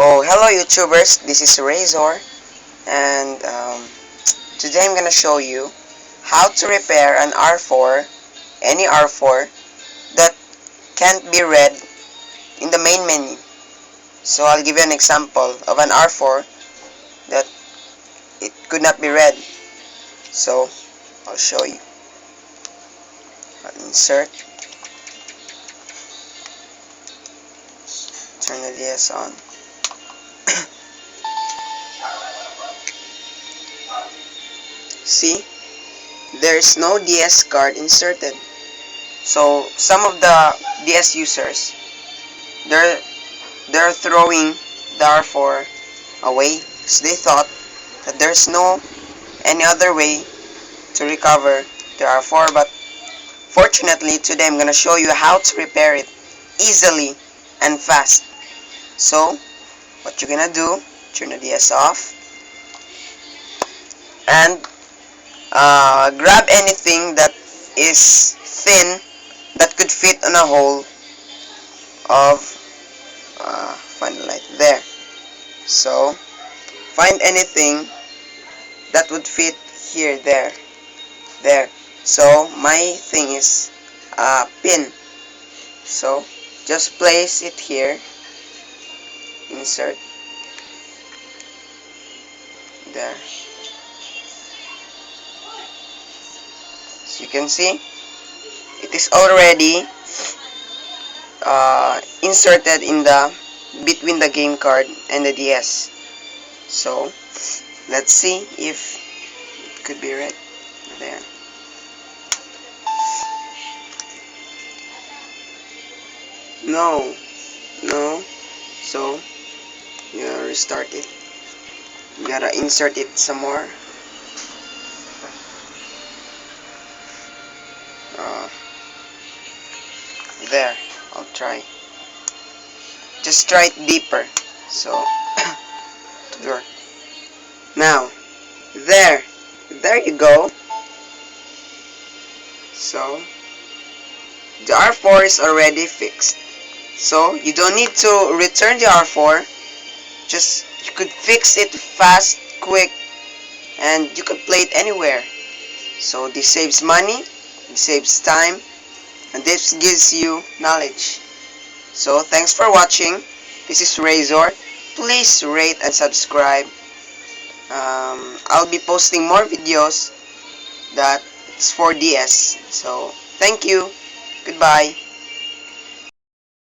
Oh, hello YouTubers, this is Razor, and today I'm gonna show you how to repair an R4, any R4, that can't be read in the main menu. So I'll give you an example of an R4 that it could not be read. So I'll show you. I'll insert, turn the DS on. See, there's no DS card inserted. So some of the DS users, they're throwing the R4 away because they thought that there's no any other way to recover the R4, but fortunately today I'm gonna show you how to repair it easily and fast. So what you're gonna do, turn the DS off and grab anything that is thin that could fit on a hole of find the light there. So find anything that would fit here, there. So my thing is a pin. So just place it here, insert there. So you can see it is already inserted in the between the game card and the DS. So let's see if it could be read there. No. So you gotta restart it. You gotta insert it some more. There. I'll try. Just try it deeper. So to work. Now, there you go. So the R4 is already fixed. So you don't need to return the R4. Just you could fix it fast, quick, and you could play it anywhere. So this saves money, it saves time, and this gives you knowledge. So thanks for watching. This is Razor. Please rate and subscribe. I'll be posting more videos that it's for DS. So thank you. Goodbye.